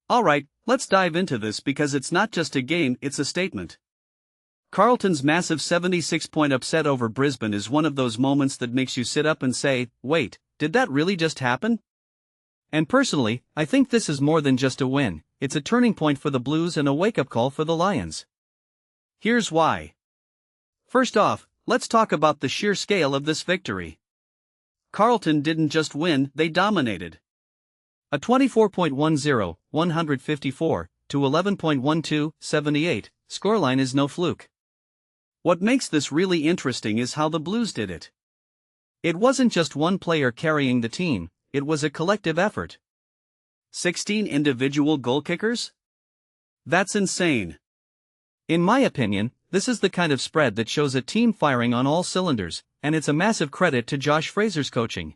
Alright, let's dive into this because it's not just a game, it's a statement. Carlton's massive 76-point upset over Brisbane is one of those moments that makes you sit up and say, wait, did that really just happen? And personally, I think this is more than just a win, it's a turning point for the Blues and a wake-up call for the Lions. Here's why. First off, let's talk about the sheer scale of this victory. Carlton didn't just win, they dominated. A 24.10, 154, to 11.12, 78, scoreline is no fluke. What makes this really interesting is how the Blues did it. It wasn't just one player carrying the team, it was a collective effort. 16 individual goal kickers? That's insane. In my opinion, this is the kind of spread that shows a team firing on all cylinders, and it's a massive credit to Josh Fraser's coaching.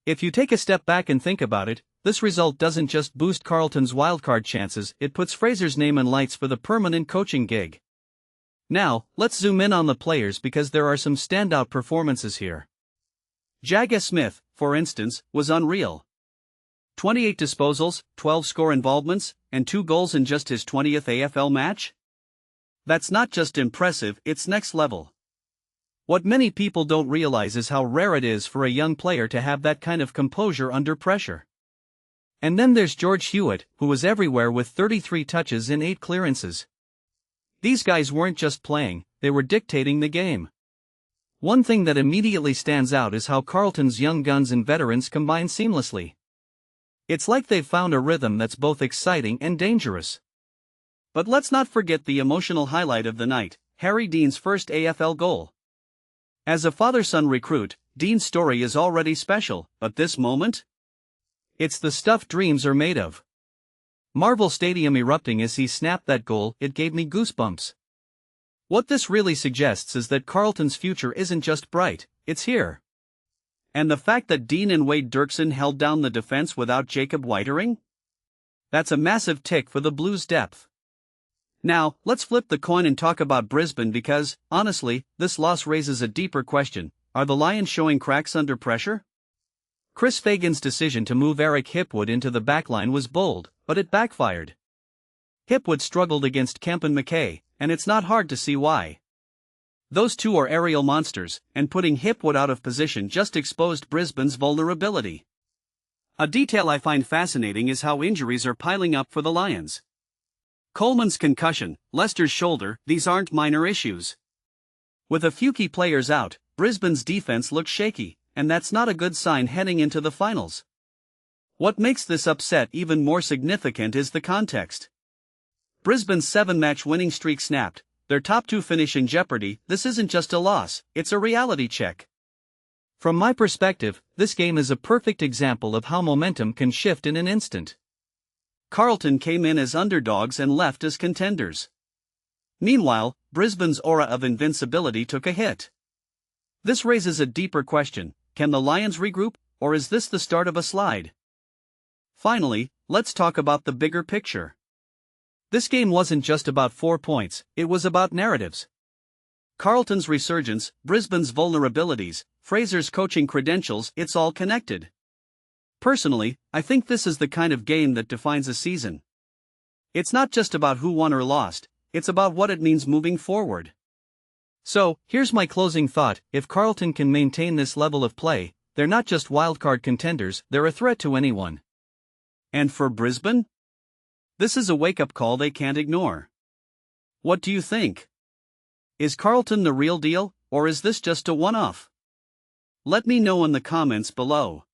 If you take a step back and think about it, this result doesn't just boost Carlton's wildcard chances, it puts Fraser's name in lights for the permanent coaching gig. Now, let's zoom in on the players because there are some standout performances here. Jagga Smith, for instance, was unreal. 28 disposals, 12 score involvements, and 2 goals in just his 20th AFL match? That's not just impressive, it's next level. What many people don't realize is how rare it is for a young player to have that kind of composure under pressure. And then there's George Hewett, who was everywhere with 33 touches and 8 clearances. These guys weren't just playing, they were dictating the game. One thing that immediately stands out is how Carlton's young guns and veterans combine seamlessly. It's like they've found a rhythm that's both exciting and dangerous. But let's not forget the emotional highlight of the night, Harry Dean's first AFL goal. As a father-son recruit, Dean's story is already special, but this moment? It's the stuff dreams are made of. Marvel Stadium erupting as he snapped that goal, it gave me goosebumps. What this really suggests is that Carlton's future isn't just bright, it's here. And the fact that Dean and Wade Dirksen held down the defense without Jacob Whitering? That's a massive tick for the Blues' depth. Now, let's flip the coin and talk about Brisbane because, honestly, this loss raises a deeper question. Are the Lions showing cracks under pressure? Chris Fagan's decision to move Eric Hipwood into the backline was bold, but it backfired. Hipwood struggled against Kemp and McKay, and it's not hard to see why. Those two are aerial monsters, and putting Hipwood out of position just exposed Brisbane's vulnerability. A detail I find fascinating is how injuries are piling up for the Lions. Coleman's concussion, Lester's shoulder, these aren't minor issues. With a few key players out, Brisbane's defense looks shaky, and that's not a good sign heading into the finals. What makes this upset even more significant is the context. Brisbane's 7-match winning streak snapped, their top 2 finish in jeopardy. This isn't just a loss, it's a reality check. From my perspective, this game is a perfect example of how momentum can shift in an instant. Carlton came in as underdogs and left as contenders. Meanwhile, Brisbane's aura of invincibility took a hit. This raises a deeper question: can the Lions regroup, or is this the start of a slide? Finally, let's talk about the bigger picture. This game wasn't just about 4 points, it was about narratives. Carlton's resurgence, Brisbane's vulnerabilities, Fraser's coaching credentials, it's all connected. Personally, I think this is the kind of game that defines a season. It's not just about who won or lost, it's about what it means moving forward. So, here's my closing thought: if Carlton can maintain this level of play, they're not just wildcard contenders, they're a threat to anyone. And for Brisbane? This is a wake-up call they can't ignore. What do you think? Is Carlton the real deal, or is this just a one-off? Let me know in the comments below.